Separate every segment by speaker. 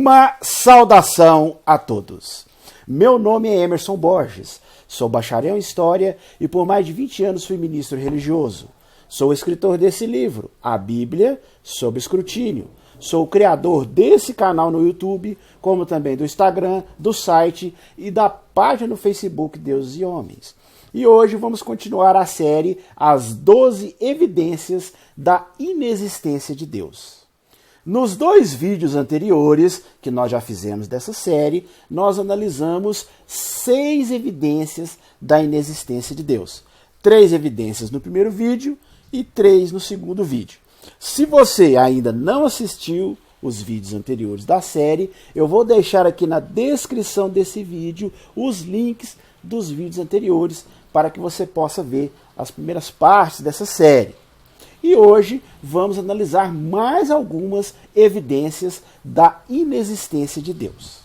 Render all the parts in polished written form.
Speaker 1: Uma saudação a todos. Meu nome é Emerson Borges, sou bacharel em História e por mais de 20 anos fui ministro religioso. Sou escritor desse livro, A Bíblia sob Escrutínio. Sou o criador desse canal no YouTube, como também do Instagram, do site e da página no Facebook Deus e Homens. E hoje vamos continuar a série As 12 Evidências da Inexistência de Deus. Nos 2 vídeos anteriores que nós já fizemos dessa série, nós analisamos 6 evidências da inexistência de Deus. 3 evidências no primeiro vídeo e 3 no segundo vídeo. Se você ainda não assistiu os vídeos anteriores da série, eu vou deixar aqui na descrição desse vídeo os links dos vídeos anteriores para que você possa ver as primeiras partes dessa série. E hoje vamos analisar mais algumas evidências da inexistência de Deus.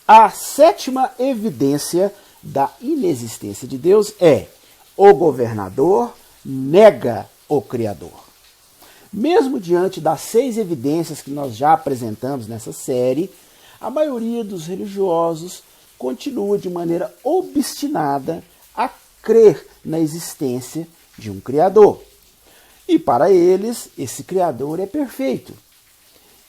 Speaker 1: A 7ª evidência da inexistência de Deus é: o governador nega o Criador. Mesmo diante das 6 evidências que nós já apresentamos nessa série, a maioria dos religiosos continua de maneira obstinada a crer na existência de um Criador. E para eles, esse Criador é perfeito.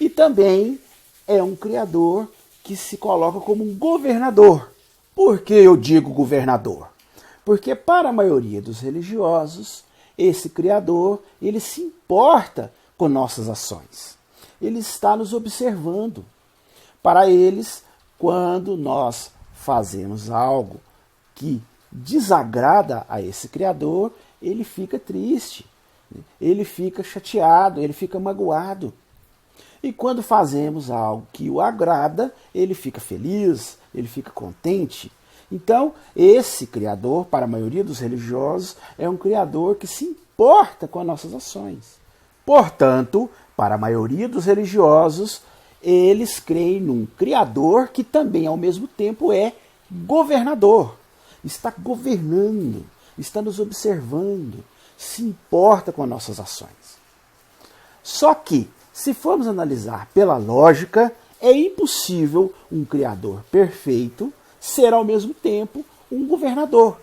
Speaker 1: E também é um Criador que se coloca como um governador. Por que eu digo governador? Porque para a maioria dos religiosos, esse Criador, ele se importa com nossas ações. Ele está nos observando. Para eles, quando nós fazemos algo que desagrada a esse Criador, ele fica triste. Ele fica chateado, ele fica magoado. E quando fazemos algo que o agrada, ele fica feliz, ele fica contente. Então, esse Criador, para a maioria dos religiosos, é um Criador que se importa com as nossas ações. Portanto, para a maioria dos religiosos, eles creem num Criador que também, ao mesmo tempo, é governador. Está governando, está nos observando, se importa com as nossas ações. Só que, se formos analisar pela lógica, é impossível um Criador perfeito ser ao mesmo tempo um governador.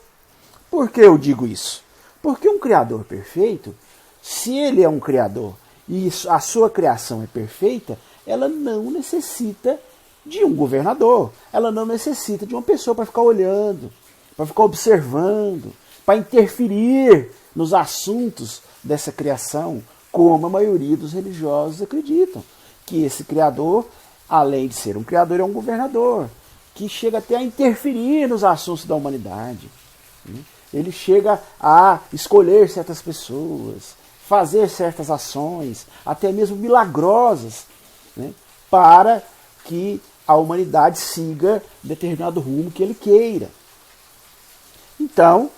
Speaker 1: Por que eu digo isso? Porque um Criador perfeito, se ele é um Criador e a sua criação é perfeita, ela não necessita de um governador. Ela não necessita de uma pessoa para ficar olhando, para ficar observando, para interferir nos assuntos dessa criação, como a maioria dos religiosos acreditam. Que esse Criador, além de ser um Criador, é um governador, que chega até a interferir nos assuntos da humanidade. Ele chega a escolher certas pessoas, fazer certas ações, até mesmo milagrosas, para que a humanidade siga determinado rumo que ele queira. Então,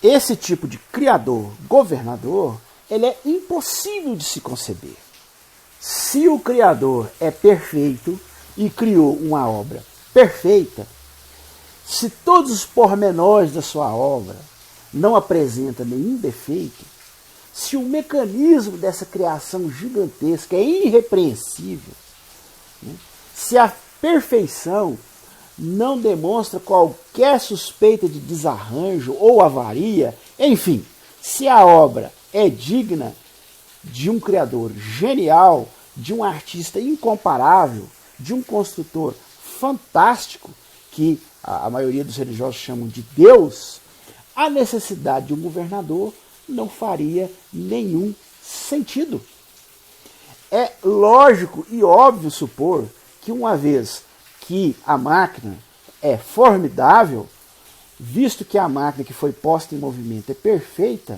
Speaker 1: esse tipo de Criador, governador, ele é impossível de se conceber. Se o Criador é perfeito e criou uma obra perfeita, se todos os pormenores da sua obra não apresentam nenhum defeito, se o mecanismo dessa criação gigantesca é irrepreensível, se a perfeição não demonstra qualquer suspeita de desarranjo ou avaria, enfim, se a obra é digna de um Criador genial, de um artista incomparável, de um construtor fantástico, que a maioria dos religiosos chamam de Deus, a necessidade de um governador não faria nenhum sentido. É lógico e óbvio supor que uma vez que a máquina é formidável, visto que a máquina que foi posta em movimento é perfeita,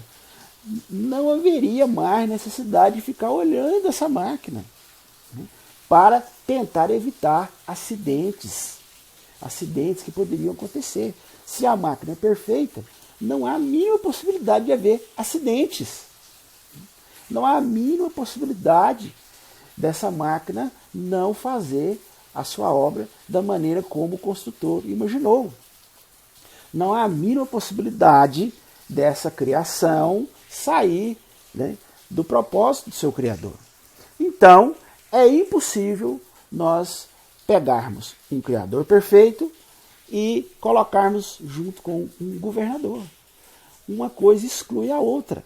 Speaker 1: não haveria mais necessidade de ficar olhando essa máquina, para tentar evitar acidentes que poderiam acontecer. Se a máquina é perfeita, não há a mínima possibilidade de haver acidentes. Não há a mínima possibilidade dessa máquina não fazer a sua obra da maneira como o construtor imaginou. Não há a mínima possibilidade dessa criação sair do propósito do seu Criador. Então, é impossível nós pegarmos um Criador perfeito e colocarmos junto com um governador. Uma coisa exclui a outra.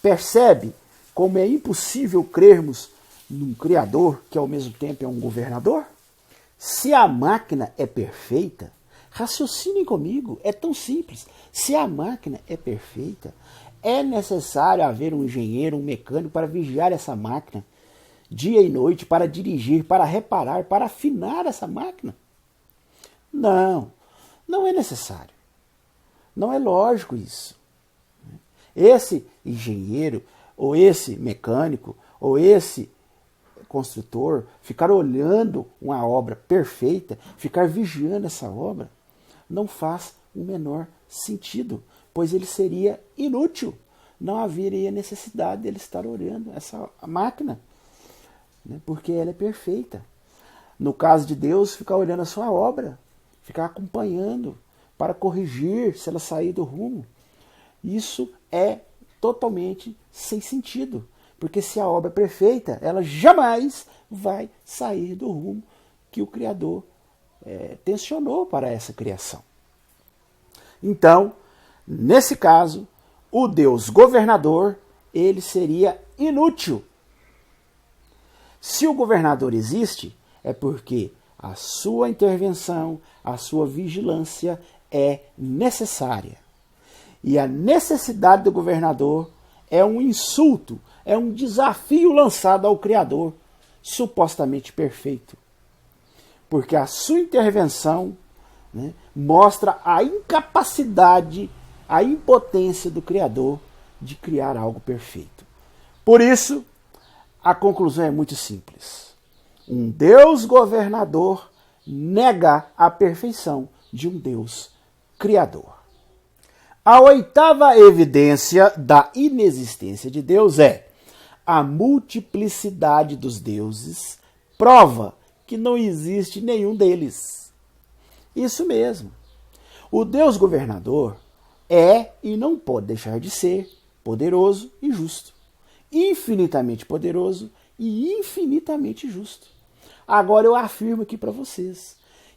Speaker 1: Percebe como é impossível crermos num Criador que ao mesmo tempo é um governador? Se a máquina é perfeita, raciocinem comigo, é tão simples. Se a máquina é perfeita, é necessário haver um engenheiro, um mecânico para vigiar essa máquina dia e noite, para dirigir, para reparar, para afinar essa máquina? Não, não é necessário. Não é lógico isso. Esse engenheiro, ou esse mecânico, ou esse construtor, ficar olhando uma obra perfeita, ficar vigiando essa obra, não faz o menor sentido, pois ele seria inútil. Não haveria necessidade dele estar olhando essa máquina, né, porque ela é perfeita. No caso de Deus, ficar olhando a sua obra, ficar acompanhando para corrigir se ela sair do rumo. Isso é totalmente sem sentido, porque se a obra é perfeita, ela jamais vai sair do rumo que o Criador tensionou para essa criação. Então, nesse caso, o Deus governador, ele seria inútil. Se o governador existe, é porque a sua intervenção, a sua vigilância é necessária. E a necessidade do governador é um insulto, é um desafio lançado ao Criador, supostamente perfeito. Porque a sua intervenção, né, mostra a incapacidade, a impotência do Criador de criar algo perfeito. Por isso, a conclusão é muito simples. Um Deus governador nega a perfeição de um Deus criador. A oitava evidência da inexistência de Deus é a multiplicidade dos deuses, prova que não existe nenhum deles. Isso mesmo. O Deus governador é e não pode deixar de ser poderoso e justo. Infinitamente poderoso e infinitamente justo. Agora eu afirmo aqui para vocês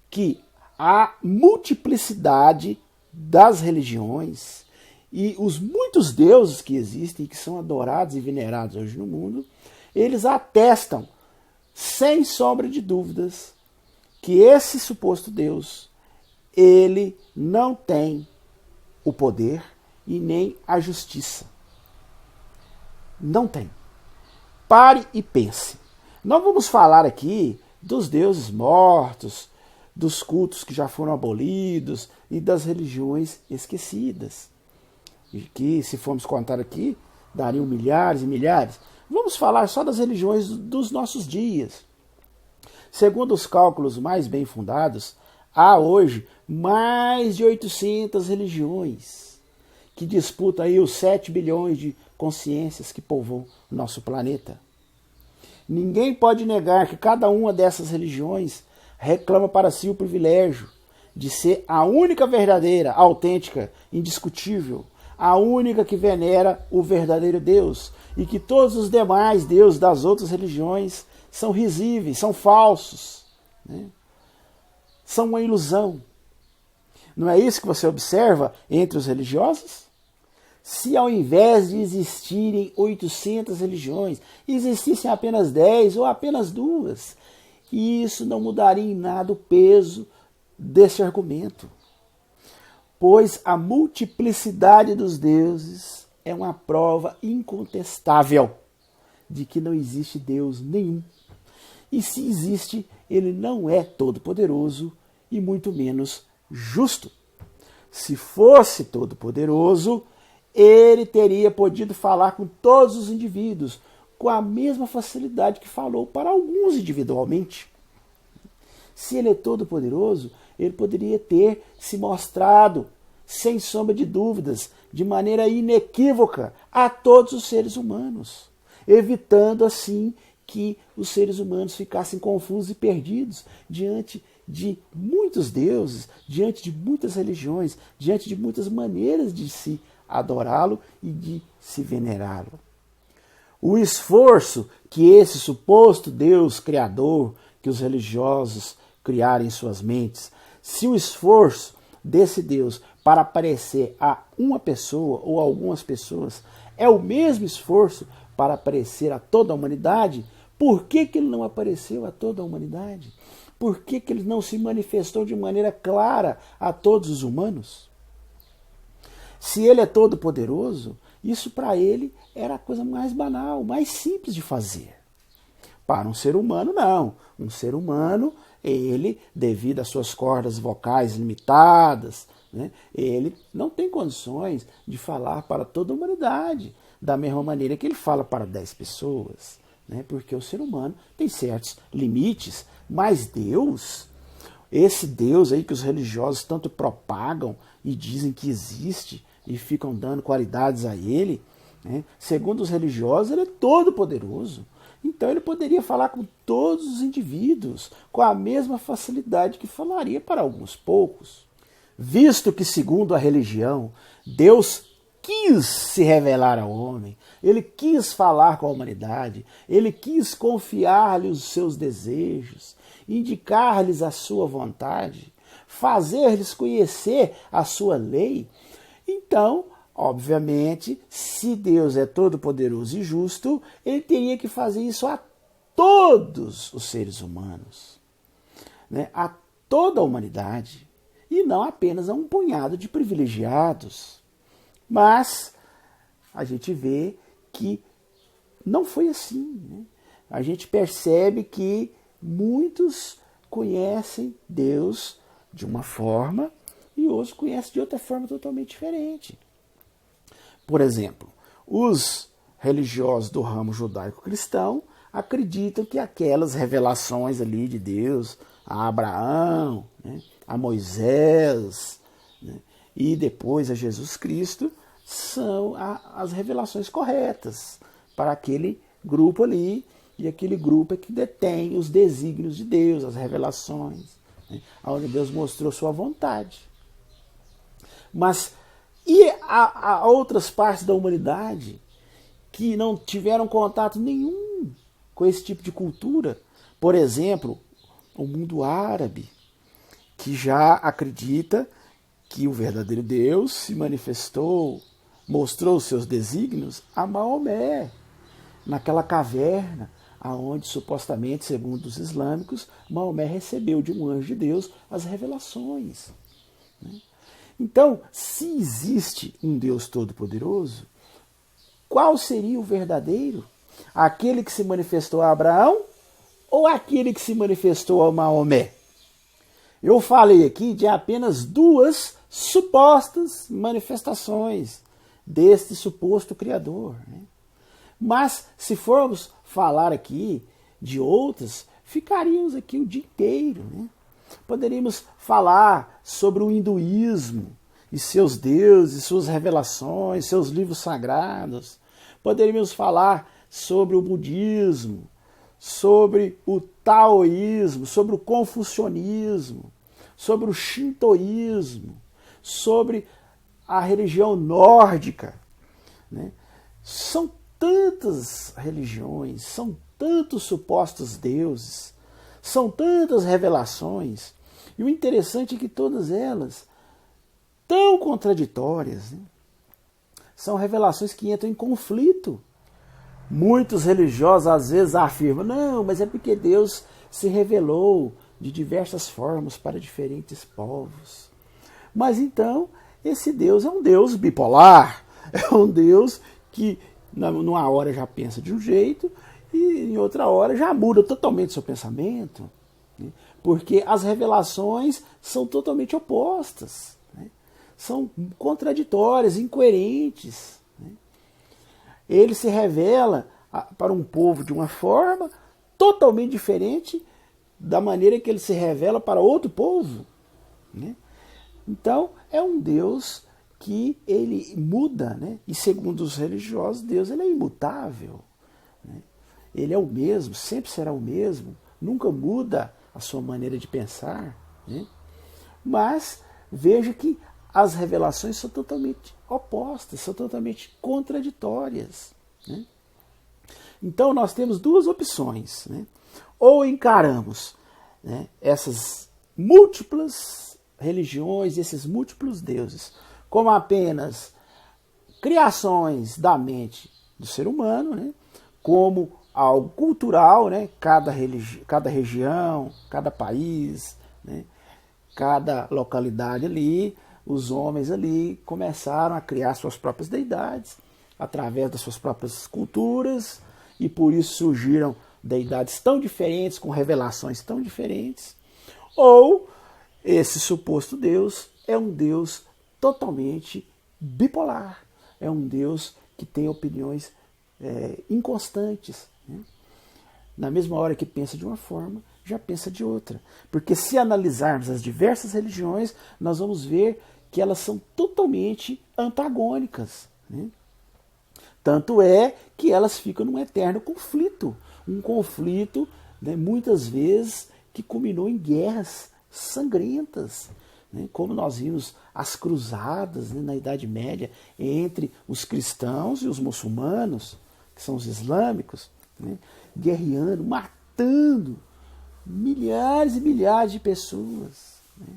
Speaker 1: que a multiplicidade das religiões e os muitos deuses que existem, que são adorados e venerados hoje no mundo, eles atestam, sem sombra de dúvidas, que esse suposto Deus, ele não tem o poder e nem a justiça. Não tem. Pare e pense. Nós vamos falar aqui dos deuses mortos, dos cultos que já foram abolidos e das religiões esquecidas, que, se formos contar aqui, dariam milhares e milhares. Vamos falar só das religiões dos nossos dias. Segundo os cálculos mais bem fundados, há hoje mais de 800 religiões que disputam aí os 7 bilhões de consciências que povoam o nosso planeta. Ninguém pode negar que cada uma dessas religiões reclama para si o privilégio de ser a única verdadeira, autêntica, indiscutível, a única que venera o verdadeiro Deus, e que todos os demais deuses das outras religiões são risíveis, são falsos, né? São uma ilusão. Não é isso que você observa entre os religiosos? Se ao invés de existirem 800 religiões, existissem apenas 10 ou apenas 2, isso não mudaria em nada o peso desse argumento. Pois a multiplicidade dos deuses é uma prova incontestável de que não existe Deus nenhum. E se existe, ele não é todo-poderoso e muito menos justo. Se fosse todo-poderoso, ele teria podido falar com todos os indivíduos com a mesma facilidade que falou para alguns individualmente. Se ele é todo-poderoso, ele poderia ter se mostrado, sem sombra de dúvidas, de maneira inequívoca a todos os seres humanos, evitando assim que os seres humanos ficassem confusos e perdidos diante de muitos deuses, diante de muitas religiões, diante de muitas maneiras de se adorá-lo e de se venerá-lo. O esforço que esse suposto Deus criador, que os religiosos criaram em suas mentes, se o esforço desse Deus para aparecer a uma pessoa ou algumas pessoas é o mesmo esforço para aparecer a toda a humanidade, por que ele não apareceu a toda a humanidade? Por que ele não se manifestou de maneira clara a todos os humanos? Se ele é todo poderoso, isso para ele era a coisa mais banal, mais simples de fazer. Para um ser humano, não. Um ser humano, ele, devido às suas cordas vocais limitadas, né, ele não tem condições de falar para toda a humanidade, da mesma maneira que ele fala para 10 pessoas. Né, porque o ser humano tem certos limites, mas Deus, esse Deus aí que os religiosos tanto propagam e dizem que existe e ficam dando qualidades a ele, né, segundo os religiosos, ele é todo poderoso. Então ele poderia falar com todos os indivíduos com a mesma facilidade que falaria para alguns poucos. Visto que, segundo a religião, Deus quis se revelar ao homem, ele quis falar com a humanidade, ele quis confiar-lhe os seus desejos, indicar-lhes a sua vontade, fazer-lhes conhecer a sua lei. Então, obviamente, se Deus é todo-poderoso e justo, ele teria que fazer isso a todos os seres humanos, né? A toda a humanidade, e não apenas a um punhado de privilegiados. Mas a gente vê que não foi assim, né? A gente percebe que muitos conhecem Deus de uma forma e outros conhecem de outra forma totalmente diferente. Por exemplo, os religiosos do ramo judaico-cristão acreditam que aquelas revelações ali de Deus a Abraão, né, a Moisés, né, e depois a Jesus Cristo são as revelações corretas para aquele grupo ali, e aquele grupo é que detém os desígnios de Deus, as revelações, né, onde Deus mostrou sua vontade. Mas e há outras partes da humanidade que não tiveram contato nenhum com esse tipo de cultura? Por exemplo, o mundo árabe, que já acredita que o verdadeiro Deus se manifestou, mostrou os seus desígnios a Maomé, naquela caverna, aonde supostamente, segundo os islâmicos, Maomé recebeu de um anjo de Deus as revelações. Então, se existe um Deus todo-poderoso, qual seria o verdadeiro? Aquele que se manifestou a Abraão ou aquele que se manifestou a Maomé? Eu falei aqui de apenas duas supostas manifestações deste suposto Criador, né? Mas se formos falar aqui de outras, ficaríamos aqui o dia inteiro, né? Poderíamos falar sobre o hinduísmo e seus deuses, suas revelações, seus livros sagrados. Poderíamos falar sobre o budismo, sobre o taoísmo, sobre o confucionismo, sobre o shintoísmo, sobre a religião nórdica, né? São tantas religiões, são tantos supostos deuses, são tantas revelações, e o interessante é que todas elas, tão contraditórias, né, são revelações que entram em conflito. Muitos religiosos às vezes afirmam, não, mas é porque Deus se revelou de diversas formas para diferentes povos. Mas então, esse Deus é um Deus bipolar, é um Deus que numa hora já pensa de um jeito e em outra hora já muda totalmente seu pensamento, né? Porque as revelações são totalmente opostas, né? São contraditórias, incoerentes, né? Ele se revela para um povo de uma forma totalmente diferente da maneira que ele se revela para outro povo, né? Então é um Deus que ele muda, né? E segundo os religiosos, Deus ele é imutável, né? Ele é o mesmo, sempre será o mesmo, nunca muda a sua maneira de pensar, né? Mas veja que as revelações são totalmente opostas, são totalmente contraditórias, né? Então nós temos duas opções, né? Ou encaramos, né, essas múltiplas religiões, esses múltiplos deuses, como apenas criações da mente do ser humano, né, como algo cultural, né, cada região, cada país, né, cada localidade ali, os homens ali começaram a criar suas próprias deidades através das suas próprias culturas, e por isso surgiram deidades tão diferentes, com revelações tão diferentes. Ou esse suposto Deus é um Deus totalmente bipolar, é um Deus que tem opiniões inconstantes, né? Na mesma hora que pensa de uma forma, já pensa de outra. Porque se analisarmos as diversas religiões, nós vamos ver que elas são totalmente antagônicas, né? Tanto é que elas ficam num eterno conflito. Um conflito, né, muitas vezes, que culminou em guerras sangrentas, né, como nós vimos as cruzadas, né, na Idade Média entre os cristãos e os muçulmanos, que são os islâmicos, né, guerreando, matando milhares e milhares de pessoas, né.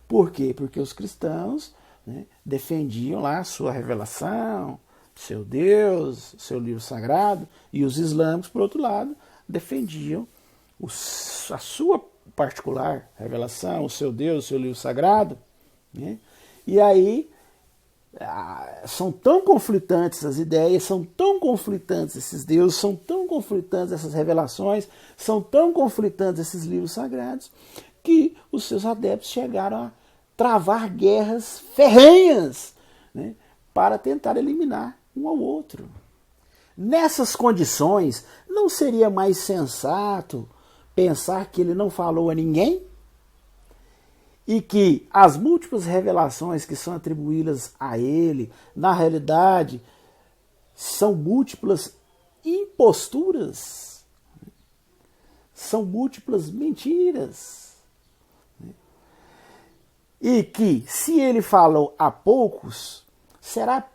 Speaker 1: Por quê? Porque os cristãos, né, defendiam lá a sua revelação, seu Deus, seu livro sagrado, e os islâmicos, por outro lado, defendiam a sua particular revelação, o seu Deus, o seu livro sagrado, né? E aí são tão conflitantes as ideias, são tão conflitantes esses deuses, são tão conflitantes essas revelações, são tão conflitantes esses livros sagrados, que os seus adeptos chegaram a travar guerras ferrenhas, né, para tentar eliminar um ao outro. Nessas condições, não seria mais sensato pensar que ele não falou a ninguém? E que as múltiplas revelações que são atribuídas a ele, na realidade, são múltiplas imposturas, são múltiplas mentiras. E que, se ele falou a poucos, será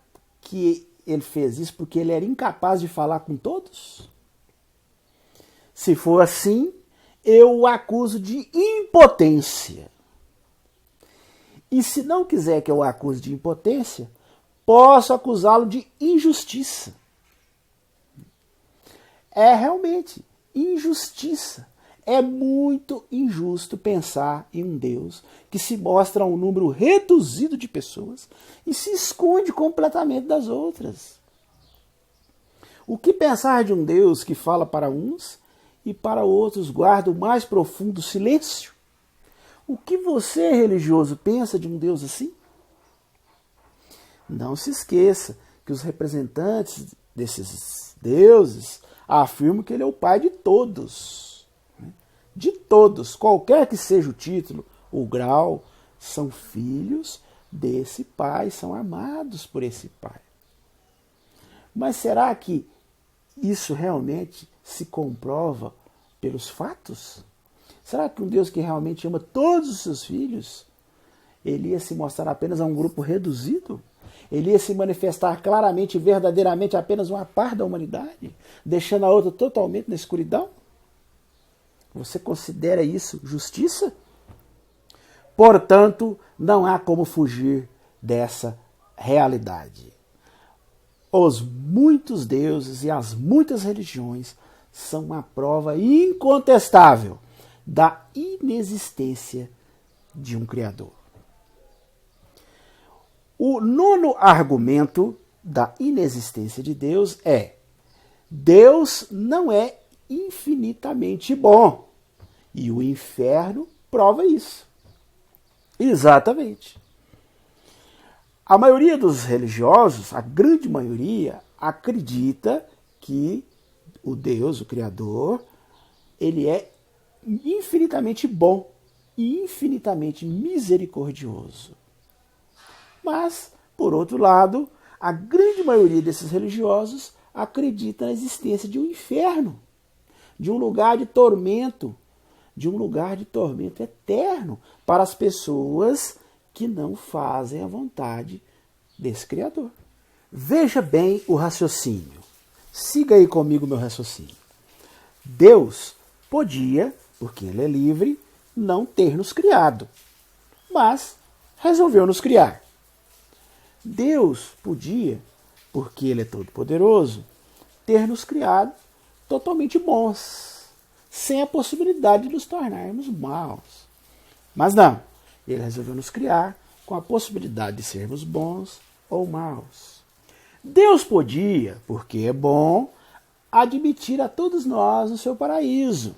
Speaker 1: que ele fez isso porque ele era incapaz de falar com todos? Se for assim, eu o acuso de impotência. E se não quiser que eu o acuse de impotência, posso acusá-lo de injustiça. É realmente injustiça. É muito injusto pensar em um Deus que se mostra a um número reduzido de pessoas e se esconde completamente das outras. O que pensar de um Deus que fala para uns e para outros guarda o mais profundo silêncio? O que você, religioso, pensa de um Deus assim? Não se esqueça que os representantes desses deuses afirmam que ele é o pai de todos. De todos, qualquer que seja o título, o grau, são filhos desse pai, são amados por esse pai. Mas será que isso realmente se comprova pelos fatos? Será que um Deus que realmente ama todos os seus filhos, ele ia se mostrar apenas a um grupo reduzido? Ele ia se manifestar claramente e verdadeiramente apenas uma parte da humanidade, deixando a outra totalmente na escuridão? Você considera isso justiça? Portanto, não há como fugir dessa realidade. Os muitos deuses e as muitas religiões são uma prova incontestável da inexistência de um Criador. O nono argumento da inexistência de Deus é: Deus não é infinitamente bom. E o inferno prova isso. Exatamente. A maioria dos religiosos, a grande maioria, acredita que o Deus, o Criador, ele é infinitamente bom e infinitamente misericordioso. Mas, por outro lado, a grande maioria desses religiosos acredita na existência de um inferno, de um lugar de tormento, eterno para as pessoas que não fazem a vontade desse Criador. Veja bem o raciocínio. Siga aí comigo o meu raciocínio. Deus podia, porque ele é livre, não ter nos criado, mas resolveu nos criar. Deus podia, porque ele é todo-poderoso, ter nos criado totalmente bons, sem a possibilidade de nos tornarmos maus. Mas não, ele resolveu nos criar com a possibilidade de sermos bons ou maus. Deus podia, porque é bom, admitir a todos nós no seu paraíso,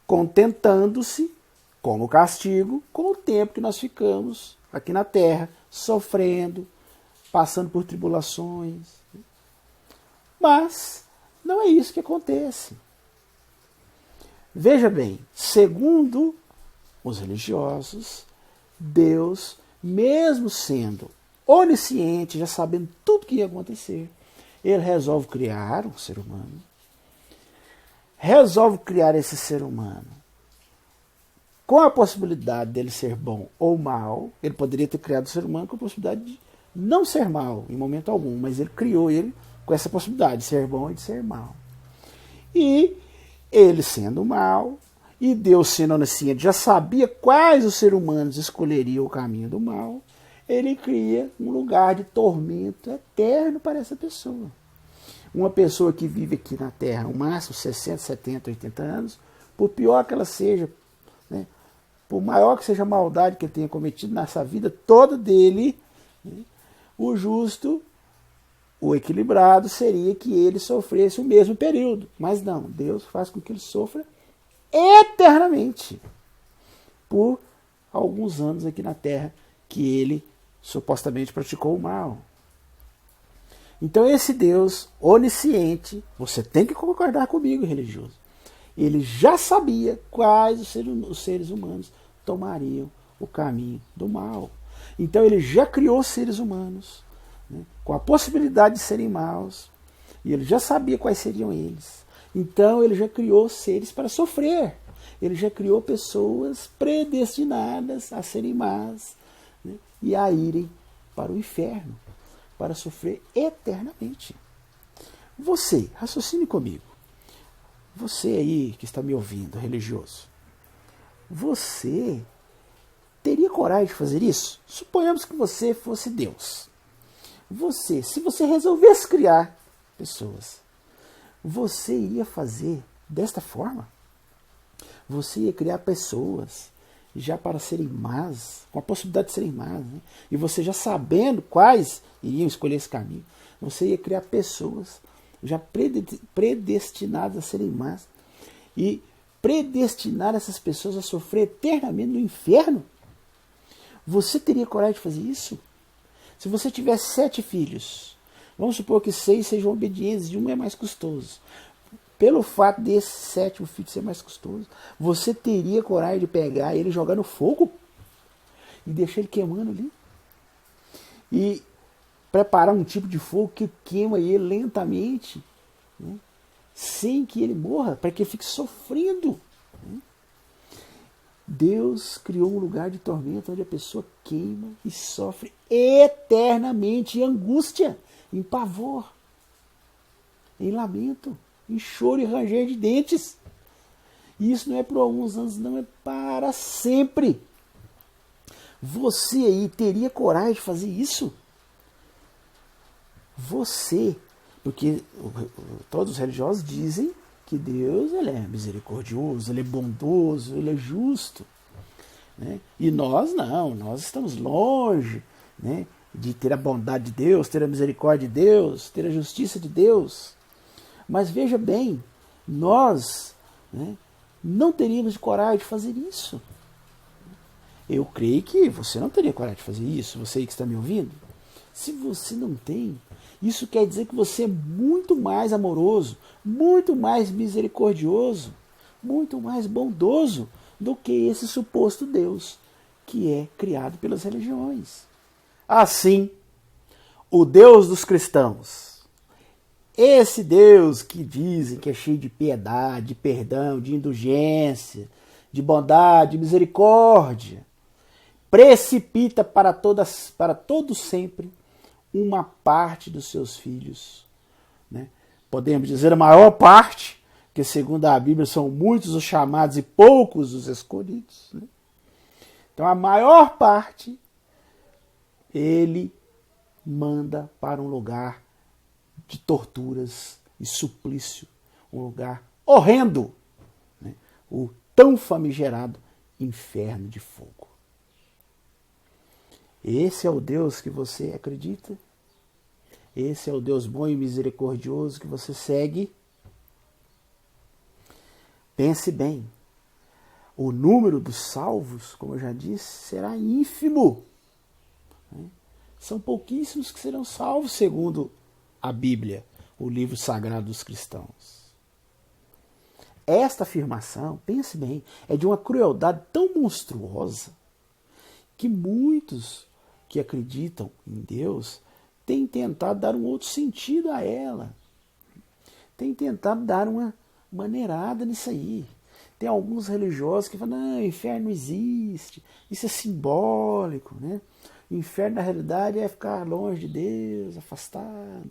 Speaker 1: contentando-se, como castigo, com o tempo que nós ficamos aqui na terra, sofrendo, passando por tribulações. Mas não é isso que acontece. Veja bem, segundo os religiosos, Deus, mesmo sendo onisciente, já sabendo tudo que ia acontecer, ele resolve criar um ser humano. Resolve criar esse ser humano com a possibilidade dele ser bom ou mal. Ele poderia ter criado o ser humano com a possibilidade de não ser mal em momento algum, mas ele criou ele com essa possibilidade de ser bom e de ser mal. E ele sendo mal, e Deus sendo onisciente, já sabia quais os seres humanos escolheriam o caminho do mal, ele cria um lugar de tormento eterno para essa pessoa. Uma pessoa que vive aqui na Terra, no máximo 60, 70, 80 anos, por pior que ela seja, né, por maior que seja a maldade que ele tenha cometido nessa vida toda dele, né, o justo, o equilibrado seria que ele sofresse o mesmo período. Mas não, Deus faz com que ele sofra eternamente por alguns anos aqui na Terra que ele supostamente praticou o mal. Então esse Deus onisciente, você tem que concordar comigo, religioso, ele já sabia quais os seres humanos tomariam o caminho do mal. Então ele já criou seres humanos, né, com a possibilidade de serem maus, e ele já sabia quais seriam eles. Então ele já criou seres para sofrer. Ele já criou pessoas predestinadas a serem más, né, e a irem para o inferno, para sofrer eternamente. Você, raciocine comigo. Você aí que está me ouvindo, religioso, você teria coragem de fazer isso? Suponhamos que você fosse Deus. Você, se você resolvesse criar pessoas, você ia fazer desta forma? Você ia criar pessoas já para serem más, com a possibilidade de serem más, né? E você já sabendo quais iriam escolher esse caminho, você ia criar pessoas já predestinadas a serem más e predestinar essas pessoas a sofrer eternamente no inferno? Você teria coragem de fazer isso? Se você tivesse 7 filhos, vamos supor que 6 sejam obedientes e um é mais custoso. Pelo fato desse 7º filho ser mais custoso, você teria coragem de pegar ele e jogar no fogo? E deixar ele queimando ali? E preparar um tipo de fogo que queima ele lentamente, né, sem que ele morra, para que ele fique sofrendo. Né? Deus criou um lugar de tormento onde a pessoa queima e sofre eternamente em angústia, em pavor, em lamento, em choro e ranger de dentes. E isso não é por alguns anos, não, é para sempre. Você aí teria coragem de fazer isso? Você, porque todos os religiosos dizem que Deus, ele é misericordioso, ele é bondoso, ele é justo, né? E nós não, nós estamos longe, né, de ter a bondade de Deus, ter a misericórdia de Deus, ter a justiça de Deus. Mas veja bem, nós, né, não teríamos coragem de fazer isso. Eu creio que você não teria coragem de fazer isso, você aí que está me ouvindo. Se você não tem, isso quer dizer que você é muito mais amoroso, muito mais misericordioso, muito mais bondoso do que esse suposto Deus que é criado pelas religiões. Assim, o Deus dos cristãos, esse Deus que dizem que é cheio de piedade, de perdão, de indulgência, de bondade, de misericórdia, precipita para todos sempre uma parte dos seus filhos, né? Podemos dizer a maior parte, porque segundo a Bíblia são muitos os chamados e poucos os escolhidos, né? Então a maior parte ele manda para um lugar de torturas e suplício, um lugar horrendo, né? O tão famigerado inferno de fogo. Esse é o Deus que você acredita? Esse é o Deus bom e misericordioso que você segue? Pense bem, o número dos salvos, como eu já disse, será ínfimo. São pouquíssimos que serão salvos, segundo a Bíblia, o livro sagrado dos cristãos. Esta afirmação, pense bem, é de uma crueldade tão monstruosa que muitos que acreditam em Deus têm tentado dar um outro sentido a ela. Têm tentado dar uma maneirada nisso aí. Tem alguns religiosos que falam, não, o inferno não existe, isso é simbólico, né? O inferno, na realidade, é ficar longe de Deus, afastado.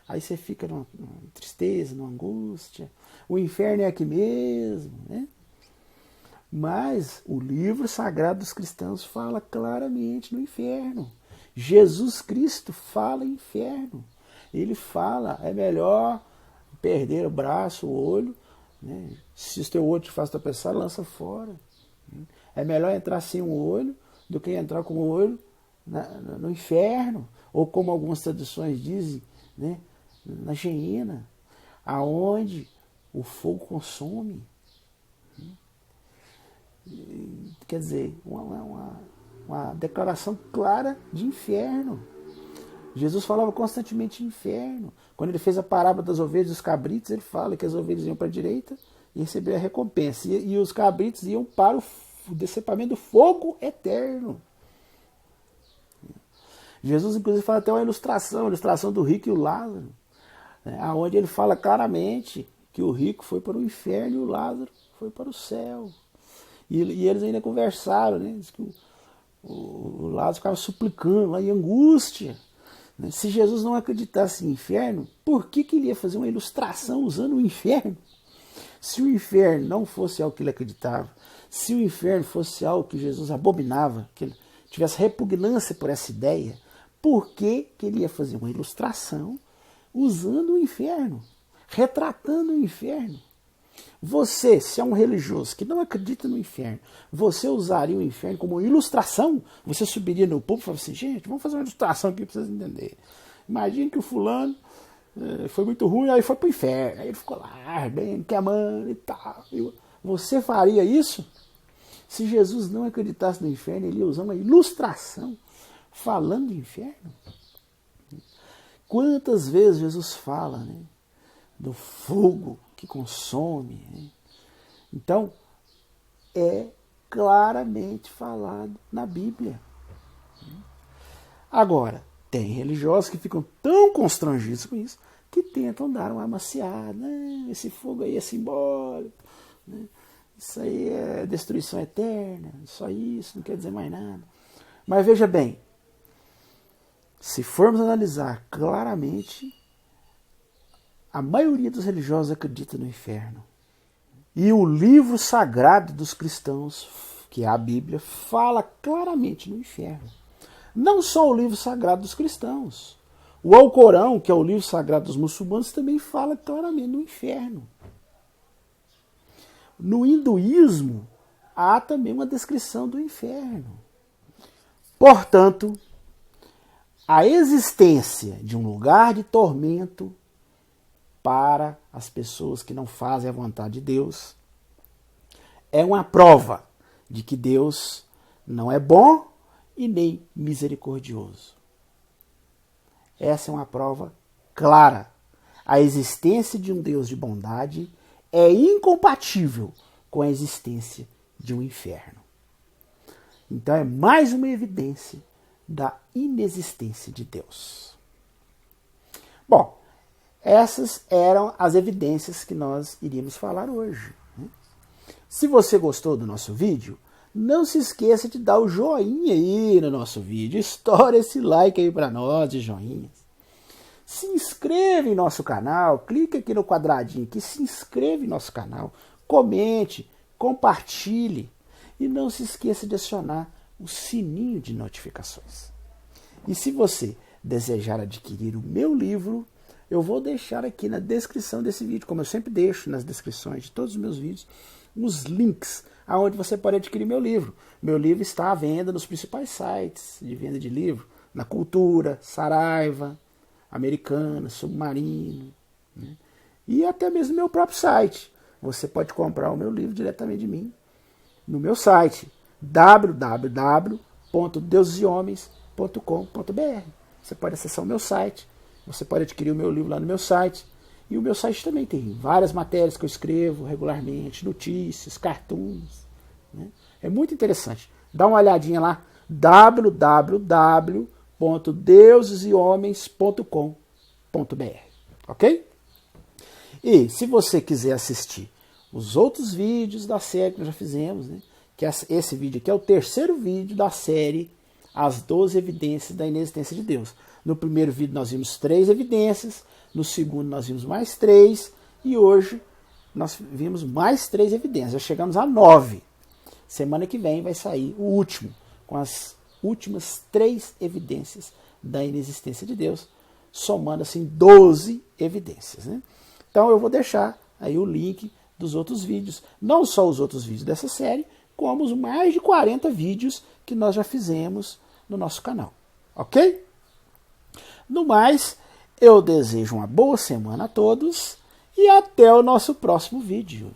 Speaker 1: Aí você fica numa tristeza, numa angústia. O inferno é aqui mesmo, né? Mas o livro sagrado dos cristãos fala claramente no inferno. Jesus Cristo fala inferno. Ele fala, é melhor perder o braço, o olho, né? Se o teu olho te faz tropeçar, lança fora. É melhor entrar sem um olho do que entrar com o olho no inferno, ou como algumas traduções dizem, né, na geena, aonde o fogo consome. Quer dizer, uma declaração clara de inferno. Jesus falava constantemente de inferno. Quando ele fez a parábola das ovelhas e dos cabritos, ele fala que as ovelhas iam para a direita e recebiam a recompensa, e os cabritos iam para o decepamento do fogo eterno. Jesus, inclusive, fala até uma ilustração do rico e o Lázaro, né, onde ele fala claramente que o rico foi para o inferno e o Lázaro foi para o céu. E eles ainda conversaram, né? Diz que o Lázaro ficava suplicando lá em angústia. Né? Se Jesus não acreditasse em inferno, por que ele ia fazer uma ilustração usando o inferno? Se o inferno não fosse algo que ele acreditava, se o inferno fosse algo que Jesus abominava, que ele tivesse repugnância por essa ideia, por que ele ia fazer uma ilustração usando o inferno, retratando o inferno? Você, se é um religioso que não acredita no inferno, você usaria o inferno como uma ilustração? Você subiria no púlpito e falaria assim, gente, vamos fazer uma ilustração aqui para vocês entenderem. Imagine que o fulano foi muito ruim, aí foi para o inferno, aí ele ficou lá ardendo, queimando e tal. Você faria isso? Se Jesus não acreditasse no inferno, ele ia usar uma ilustração falando de inferno? Quantas vezes Jesus fala, né, do fogo que consome, né? Então, é claramente falado na Bíblia. Agora, tem religiosos que ficam tão constrangidos com isso que tentam dar uma amaciada. Esse fogo aí é simbólico, né? Isso aí é destruição eterna, só isso, não quer dizer mais nada. Mas veja bem, se formos analisar claramente, a maioria dos religiosos acredita no inferno. E o livro sagrado dos cristãos, que é a Bíblia, fala claramente no inferno. Não só o livro sagrado dos cristãos. O Alcorão, que é o livro sagrado dos muçulmanos, também fala claramente no inferno. No hinduísmo, há também uma descrição do inferno. Portanto, a existência de um lugar de tormento para as pessoas que não fazem a vontade de Deus é uma prova de que Deus não é bom e nem misericordioso. Essa é uma prova clara. A existência de um Deus de bondade é incompatível com a existência de um inferno. Então é mais uma evidência da inexistência de Deus. Bom, essas eram as evidências que nós iríamos falar hoje. Se você gostou do nosso vídeo, não se esqueça de dar o joinha aí no nosso vídeo. Estoura esse like aí para nós de joinhas. Se inscreva em nosso canal, clica aqui no quadradinho que se inscreva em nosso canal, comente, compartilhe e não se esqueça de acionar o sininho de notificações. E se você desejar adquirir o meu livro, eu vou deixar aqui na descrição desse vídeo, como eu sempre deixo nas descrições de todos os meus vídeos, os links aonde você pode adquirir meu livro. Meu livro está à venda nos principais sites de venda de livro, na Cultura, Saraiva, Americana, Submarino, né? E até mesmo meu próprio site. Você pode comprar o meu livro diretamente de mim no meu site www.deuseshomens.com.br. Você pode acessar o meu site, você pode adquirir o meu livro lá no meu site. E o meu site também tem várias matérias que eu escrevo regularmente, notícias, cartoons, né? É muito interessante. Dá uma olhadinha lá, www.deuseshomens.com.br, ok? E se você quiser assistir os outros vídeos da série que nós já fizemos, né? Que esse vídeo aqui é o terceiro vídeo da série As 12 Evidências da Inexistência de Deus. No primeiro vídeo nós vimos 3 evidências, no segundo nós vimos mais 3 e hoje nós vimos mais 3 evidências. Já chegamos a 9. Semana que vem vai sair o último, com as últimas 3 evidências da inexistência de Deus, somando assim 12 evidências, né? Então eu vou deixar aí o link dos outros vídeos, não só os outros vídeos dessa série, como os mais de 40 vídeos que nós já fizemos no nosso canal, ok? No mais, eu desejo uma boa semana a todos e até o nosso próximo vídeo.